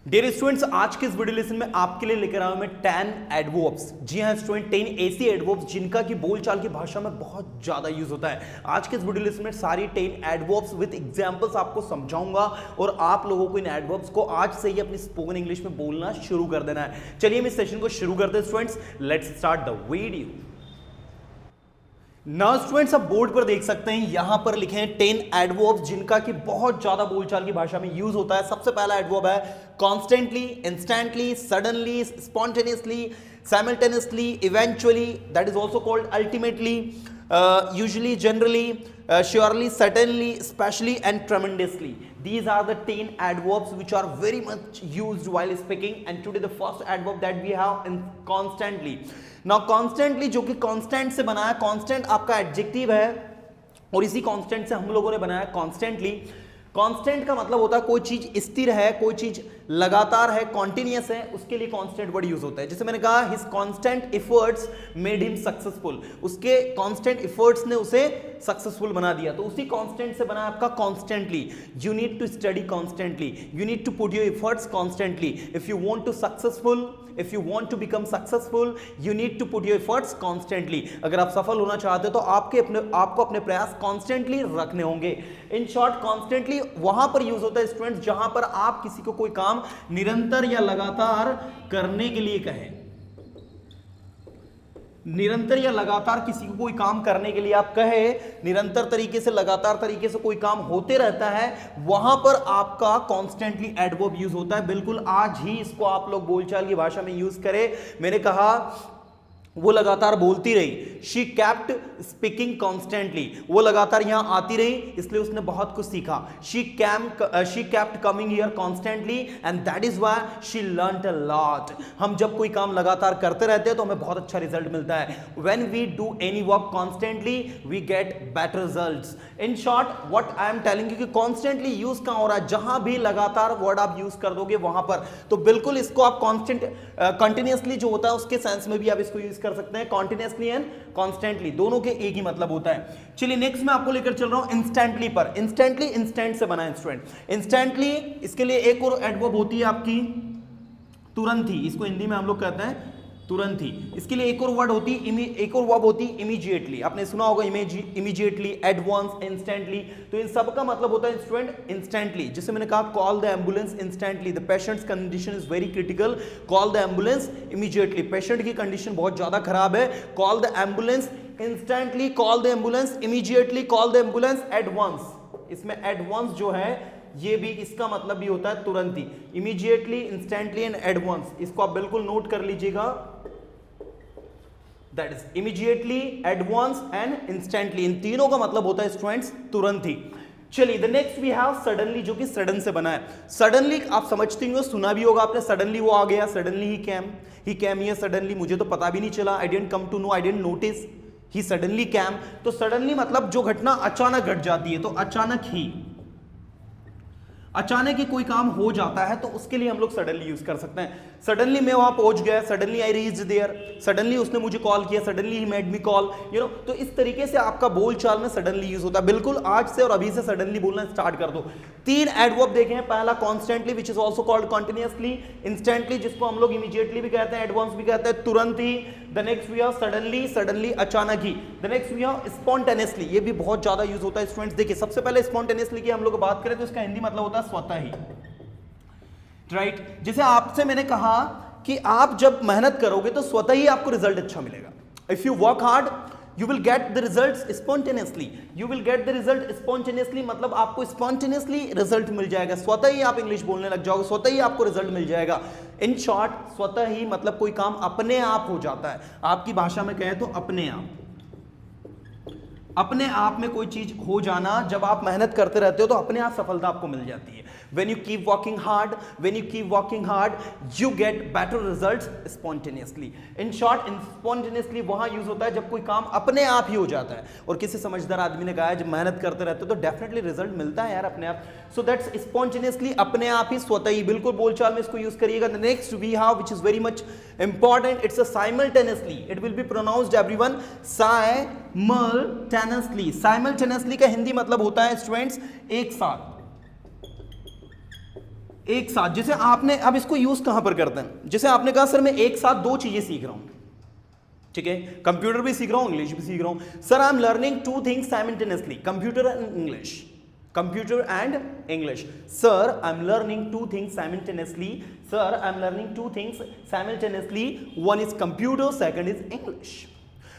Dear students, आज के इस वीडियो लेसन में आपके लिए लेकर आया हूं मैं 10 एडवर्ब्स। जी हां स्टूडेंट, 10 ऐसी एडवर्ब्स जिनका की बोलचाल की भाषा में बहुत ज्यादा यूज होता है। आज के इस वीडियो लेसन में सारी 10 एडवर्ब्स विद एग्जांपल्स आपको समझाऊंगा और आप लोगों को इन एडवर्ब्स को आज से ही अपनी स्पोकन इंग्लिश में बोलना शुरू कर देना है। चलिए हम इस सेशन को शुरू करते हैं students. Let's start the video. Now students, आप बोर्ड पर देख सकते हैं, यहां पर लिखे हैं 10 एडवर्ब्स जिनका कि बहुत ज्यादा बोलचाल की भाषा में यूज होता है। सबसे पहला एडवर्ब है constantly, instantly, suddenly, spontaneously, simultaneously, eventually, that is also called ultimately, usually, generally, surely, certainly, especially, and tremendously. These are the 10 adverbs which are very much used while speaking. And today the first adverb that we have in constantly. Now constantly जो कि constant से बना है, constant आपका adjective है और इसी constant से हम लोगों ने बनाया constantly। कांस्टेंट का मतलब होता है कोई चीज स्थिर है, कोई चीज लगातार है, कॉन्टिन्यूअस है, उसके लिए कांस्टेंट वर्ड यूज होता है। जैसे मैंने कहा his constant efforts made him successful, उसके कांस्टेंट एफर्ट्स ने उसे सक्सेसफुल बना दिया, तो उसी कांस्टेंट से बना आपका constantly. You need to study constantly, you need to put your efforts constantly. If you want to successful, if you want to become successful, you need to put your efforts constantly. अगर आप सफल होना चाहते हो तो आपको अपने प्रयास कॉन्स्टेंटली रखने होंगे। इन शॉर्ट, कॉन्स्टेंटली वहां पर यूज होता है स्टूडेंट्स जहां पर आप किसी को कोई काम निरंतर या लगातार करने के लिए कहें। निरंतर या लगातार किसी को कोई काम करने के लिए आप कहे, निरंतर तरीके से, लगातार तरीके से कोई काम होते रहता है, वहां पर आपका कॉन्स्टेंटली एडवर्ब यूज होता है। बिल्कुल आज ही इसको आप लोग बोलचाल की भाषा में यूज करें। मैंने कहा वो लगातार बोलती रही, शी कैप्ट स्पीकिंग कॉन्स्टेंटली, वो लगातार यहां आती रही इसलिए उसने बहुत कुछ सीखा। She kept coming here constantly and that is why she learned a lot. हम जब कोई काम लगातार करते रहते हैं तो हमें बहुत अच्छा रिजल्ट मिलता है। When we do any work constantly we get better results. In short what I am telling you कि कॉन्स्टेंटली यूज कहां हो रहा है, जहां भी लगातार वर्ड आप यूज कर दोगे वहां पर, तो बिल्कुल इसको आप कॉन्स्टेंट कंटिन्यूअसली जो होता है उसके सेंस में भी आप इसको यूज कर सकते हैं। कॉन्टिन्यूअसली एंड कॉन्स्टेंटली दोनों के एक ही मतलब होता है। चलिए नेक्स्ट मैं आपको लेकर चल रहा हूं इंस्टेंटली पर। इंस्टेंटली इंस्टेंट से बना है स्टूडेंट। इंस्टेंटली, इसके लिए एक और एडवर्ब होती है आपकी तुरंत ही, इसको हिंदी में हम लोग कहते हैं तुरंत ही। इसके लिए एक और वर्ड होती है, एक और वर्ब होती है इमीडिएटली। आपने सुना होगा इमीडिएटली, एट वंस, इंस्टेंटली। तो इन सब का मतलब होता है स्टूडेंट इंस्टेंटली। जैसे मैंने कहा call the ambulance instantly, the patient's condition is very critical, call the ambulance immediately. Patient की कंडीशन बहुत ज्यादा खराब है, call the ambulance instantly, call the ambulance immediately, call the ambulance at once. इसमें at once जो है ये भी, इसका मतलब भी होता है तुरंत ही। Immediately, instantly and at once, इसको आप बिल्कुल नोट कर लीजिएगा। That is immediately, at once and instantly. इन तीनों का मतलब होता है स्टूडेंट्स तुरंत ही। चलिए the next we have suddenly, जो कि सडन से बना है। सडनली आप समझते हो, सुना भी होगा आपने, सडनली वो आ गया, सडनली ही कैम हियर सडनली, मुझे तो पता भी नहीं चला, I didn't come to know, I didn't notice, he suddenly came. तो सडनली मतलब जो घटना अचानक घट जाती है, तो अचानक ही, अचानक ही कोई काम हो जाता है तो उसके लिए हम लोग सडनली यूज कर सकते हैं। सडनली मैं वहां पहुंच गया, suddenly I reached there, suddenly उसने मुझे कॉल किया, suddenly he made me call, you know. तो इस तरीके से आपका बोलचाल में सडनली यूज होता है। बिल्कुल आज से और अभी से सडनली बोलना स्टार्ट कर दो। 3 एडवर्ब देखे हैं। पहला constantly which is also called continuously, instantly जिसको हम लोग इमीडिएटली भी कहते हैं, एडवांस भी कहते हैं, तुरंत ही। The next we have suddenly, suddenly अचानक ही। The next we have spontaneously, ये भी बहुत ज्यादा यूज होता है स्टूडेंट्स। देखिए सबसे पहले स्पॉन्टेनियसली की हम लोग बात करें तो इसका हिंदी मतलब होता है स्वतः ही, राइट। जैसे आपसे मैंने कहा कि आप जब मेहनत करोगे तो स्वतः ही आपको रिजल्ट अच्छा मिलेगा। If you work hard you will get the results spontaneously, you will get the result spontaneously, मतलब आपको spontaneously रिजल्ट मिल जाएगा, स्वतः ही आप इंग्लिश बोलने लग जाओगे, स्वतः ही आपको रिजल्ट मिल जाएगा। इन शॉर्ट, स्वतः ही मतलब कोई काम अपने आप हो जाता है। आपकी भाषा में कहें तो अपने आप में कोई चीज हो जाना, जब आप मेहनत करते रहते हो तो अपने आप सफलता आपको मिल जाती है। When you keep working hard, you get better results spontaneously. In short, spontaneously वहां यूज होता है जब कोई काम अपने आप ही हो जाता है। और किसी समझदार आदमी ने कहा है जब मेहनत करते रहते हो तो डेफिनेटली रिजल्ट मिलता है यार अपने आप। सो दैट्स स्पॉन्टेनियसली, अपने आप ही, स्वतः ही। बिल्कुल बोलचाल में इसको यूज करिएगा। The next we have which is very much important, it's a simultaneously, it will be pronounced everyone simultaneously. Simultaneously का हिंदी मतलब होता है स्टूडेंट्स एक साथ। एक साथ, जैसे आपने, अब इसको यूज कहां पर करते हैं, जैसे आपने कहा सर मैं एक साथ दो चीजें सीख रहा हूं, ठीक है, कंप्यूटर भी सीख रहा हूं, इंग्लिश भी सीख रहा हूं, sir I am learning two things simultaneously, computer and English, computer and English, sir I am learning two things simultaneously, sir I am learning two things simultaneously, one is computer, second is English.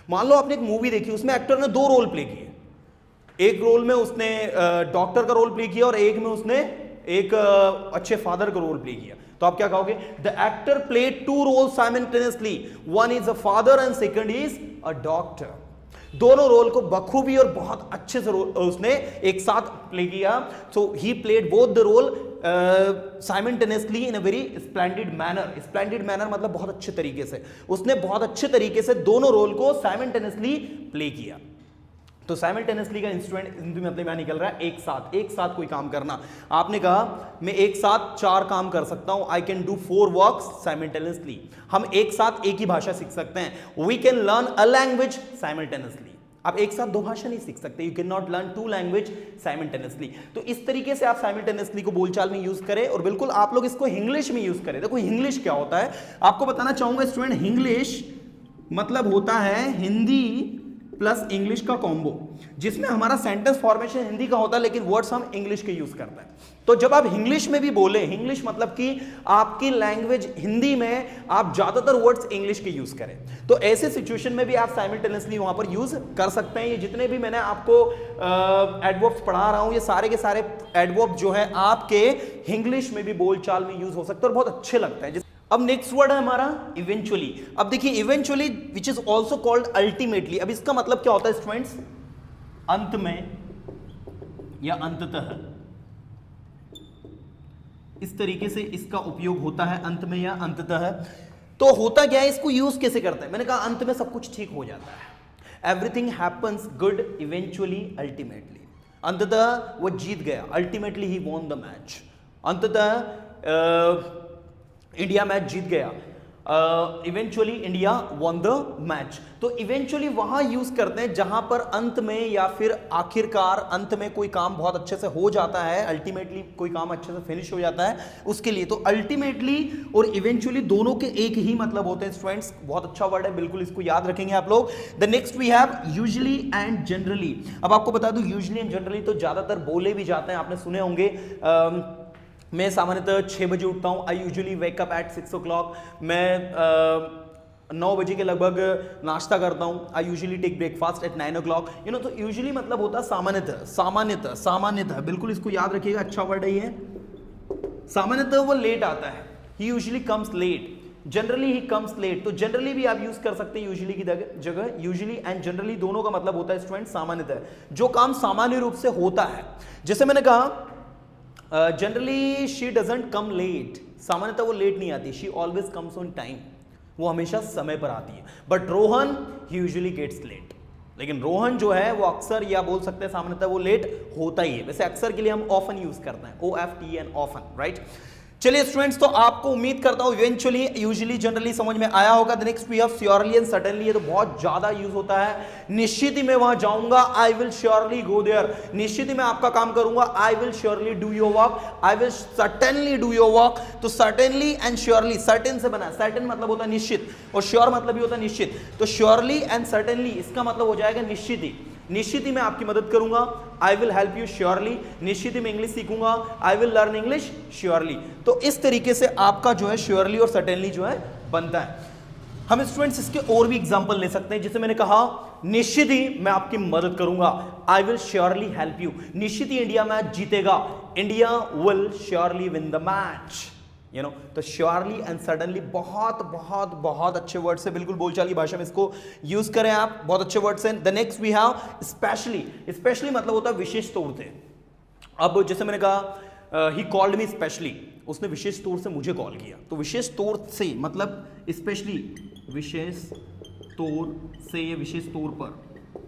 मान लो आपने एक movie देखी, उसमें actor ने दो role play किए, एक role में उसने डॉक्टर का रोल प्ले किया और एक में उसने एक अच्छे फादर का रोल प्ले किया, तो आप क्या कहोगे, the actor played two role simultaneously, one is a father and second is a doctor. दोनों रोल को बखूबी और बहुत अच्छे से उसने एक साथ प्ले किया, so he played both the role simultaneously in a very splendid manner. Splendid manner मतलब बहुत अच्छे तरीके से, उसने बहुत अच्छे तरीके से दोनों रोल को साइमल्टेनियसली प्ले किया। तो साइमल्टेनियसली का इंस्ट्रूमेंट हिंदी में मतलब क्या निकल रहा है, एक साथ, एक साथ कोई काम करना। आपने कहा मैं एक साथ चार काम कर सकता हूं, I can do 4 works simultaneously. हम एक साथ एक ही भाषा सीख सकते हैं, we can learn a language simultaneously. आप एक साथ दो भाषा नहीं सीख सकते, you can not learn 2 language simultaneously. तो इस तरीके से आप साइमल्टेनियसली को बोलचाल में यूज करें, और बिल्कुल आप लोग इसको इंग्लिश में यूज करें। देखो इंग्लिश क्या होता है आपको बताना चाहूंगा स्टूडेंट, इंग्लिश मतलब होता है हिंदी प्लस इंग्लिश का कॉम्बो, जिसमें हमारा सेंटेंस फॉर्मेशन हिंदी का होता है लेकिन वर्ड्स हम इंग्लिश के यूज करते हैं। तो जब आप इंग्लिश में भी बोले, इंग्लिश मतलब कि आपकी लैंग्वेज हिंदी में आप ज्यादातर वर्ड्स इंग्लिश के यूज करें, तो ऐसे सिचुएशन में भी आप साइमल्टेनियसली वहां पर यूज कर सकते हैं। ये जितने भी मैंने आपको एडवर्ब्स पढ़ा रहा हूं, ये सारे के सारे एडवर्ब जो है आपके इंग्लिश में भी बोलचाल में यूज हो सकते हैं और बहुत अच्छे लगते हैं। अब नेक्स्ट वर्ड है हमारा इवेंचुअली। अब देखिए eventually which is also called ultimately. अब इसका मतलब क्या होता है स्टूडेंट्स, अंत में या अंततः, इस तरीके से इसका उपयोग होता है, अंत में या अंततः। तो होता क्या है, इसको यूज कैसे करते हैं, मैंने कहा अंत में सब कुछ ठीक हो जाता है, everything happens good eventually ultimately. अंततः वो जीत गया, ultimately he won the match, अंततः इंडिया मैच जीत गया, eventually India won the match. तो इवेंचुअली वहां यूज करते हैं जहां पर अंत में या फिर आखिरकार, अंत में कोई काम बहुत अच्छे से हो जाता है, अल्टीमेटली कोई काम अच्छे से फिनिश हो जाता है उसके लिए। तो अल्टीमेटली और इवेंचुअली दोनों के एक ही मतलब होते हैं स्टूडेंट्स, बहुत अच्छा वर्ड है, बिल्कुल इसको याद रखेंगे आप लोग। The next we have usually and generally. अब आपको बता दूं यूजुअली एंड जनरली तो ज्यादातर बोले भी जाते हैं, आपने सुने होंगे। मैं सामान्यतः 6 बजे उठता हूँ, I usually wake up at 6 o'clock। मैं 9 बजे के लगभग नाश्ता करता हूँ, I usually take breakfast at 9 o'clock। You know, तो यूजुअली मतलब होता है सामान्यतः, सामान्यतः, सामान्यतः, बिल्कुल इसको याद रखिएगा, अच्छा वर्ड है ये। सामान्यतः वो लेट आता है, he usually comes late, generally he comes late. तो जनरली भी आप यूज कर सकते हैं यूजुअली की जगह, यूजुअली एंड जनरली दोनों का मतलब होता है स्टूडेंट सामान्यतः, जो काम सामान्य रूप से होता है। जैसे मैंने कहा generally she doesn't come late, सामान्यतः वो लेट नहीं आती, she always comes on time, वो हमेशा समय पर आती है। But Rohan he usually gets late, लेकिन रोहन जो है वो अक्सर, या बोल सकते हैं सामान्यतः वो लेट होता ही है। वैसे अक्सर के लिए हम ऑफन यूज करते हैं, OFTN ऑफन, राइट। चलिए स्टूडेंट्स, तो आपको उम्मीद करता हूं इवेंचुअली, यूजुअली, जनरली समझ में आया होगा। The next we have surely and certainly. ये तो बहुत ज्यादा यूज होता है, निश्चित ही मैं वहां जाऊंगा, I will surely go there, निश्चित ही मैं आपका काम करूंगा, I will surely do your work, I will certainly do your work. तो सर्टेनली एंड श्योरली, सर्टेन से बना, सर्टेन मतलब होता है निश्चित और श्योर मतलब भी होता है निश्चित। तो श्योरली एंड सर्टेनली इसका मतलब हो जाएगा निश्चित ही, निश्चित ही मैं आपकी मदद करूंगा, I will help you surely, निश्चित ही मैं इंग्लिश सीखूंगा, I will learn English surely. तो इस तरीके से आपका जो है श्योरली और सर्टेनली जो है बनता है। हम स्टूडेंट्स इसके और भी एग्जांपल ले सकते हैं, जैसे मैंने कहा निश्चित ही मैं आपकी मदद करूंगा, I will surely help you, निश्चित ही इंडिया मैच जीतेगा, India will surely win the match, you know. तो श्योरली एंड सडनली बहुत बहुत बहुत अच्छे वर्ड्स है, बिल्कुल बोलचाल की भाषा में इसको यूज करें आप, बहुत अच्छे वर्ड्स हैं। The next we have specially. Specially मतलब होता है विशेष तौर से। अब जैसे मैंने कहा ही कॉल्ड मी स्पेशली, उसने विशेष तौर से मुझे कॉल किया, तो विशेष तौर से मतलब स्पेशली, विशेष तौर से, विशेष तौर पर।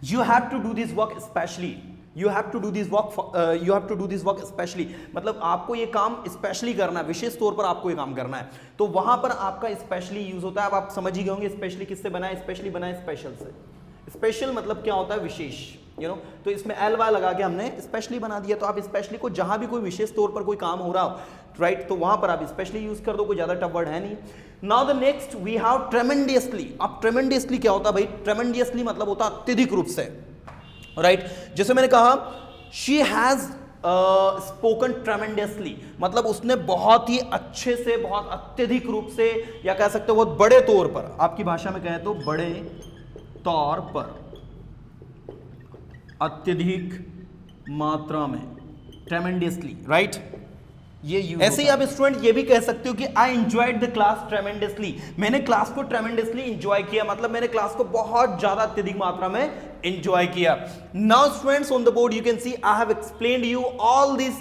You have to do this work specially, you have to do this work, you have to do this work specially, मतलब आपको ये काम स्पेशली करना है, विशेष तौर पर आपको ये काम करना है। तो वहां पर आपका स्पेशली यूज होता है। अब आप समझ ही गए होंगे स्पेशली किससे बना है, स्पेशली बना है स्पेशल से। स्पेशल मतलब क्या होता है, विशेष। तो इसमें एल वाई लगा के हमने स्पेशली बना दिया। तो आप स्पेशली को जहां भी कोई विशेष तौर पर कोई काम हो रहा हो, राइट, तो वहां पर आप स्पेशली यूज कर दो, कोई ज्यादा टफ वर्ड है नहीं। Now the next we have tremendously. अब ट्रेमेंडियसली क्या होता है भाई? ट्रेमेंडियसली मतलब होता है अत्यधिक रूप से, राइट। जैसे मैंने कहा शी हैज स्पोकन ट्रेमेंडियसली, मतलब उसने बहुत ही अच्छे से, बहुत अत्यधिक रूप से, या कह सकते हो बहुत बड़े तौर पर, आपकी भाषा में कहें तो बड़े तौर पर, अत्यधिक मात्रा में, ट्रेमेंडियसली, राइट। ये ऐसे ही आप स्टूडेंट ये भी कह सकते हो कि I enjoyed the class tremendously, मैंने क्लास को ट्रेमेंडसली एंजॉय किया, मतलब मैंने क्लास को बहुत ज्यादा अत्यधिक मात्रा में एंजॉय किया। Now students on the board you can see I have explained you all this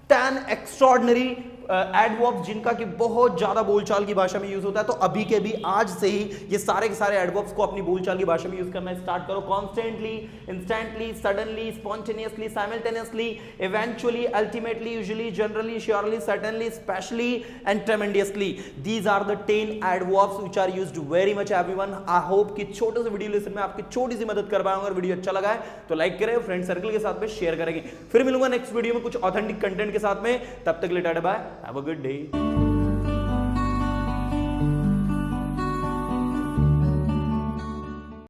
10 extraordinary adverbs जिनका कि बहुत ज्यादा बोलचाल की भाषा में यूज होता है। तो अभी के भी आज से ही ये सारे के सारे एडवर्ब्स को अपनी बोलचाल की भाषा में यूज करना स्टार्ट करो। Constantly, instantly, suddenly, spontaneously, simultaneously, eventually, ultimately, usually, generally, surely, certainly, specially and tremendously. These are the 10 adverbs which are used very much everyone. I hope कि छोटे से वीडियो लेसन में आपकी छोटी सी मदद कर पाऊंगा। अगर वीडियो अच्छा लगा है तो लाइक करें, फ्रेंड सर्कल के साथ में शेयर करेंगे। फिर मिलूंगा नेक्स्ट वीडियो में कुछ ऑथेंटिक कंटेंट के साथ में, तब तक के लिए tata bye, have a good day.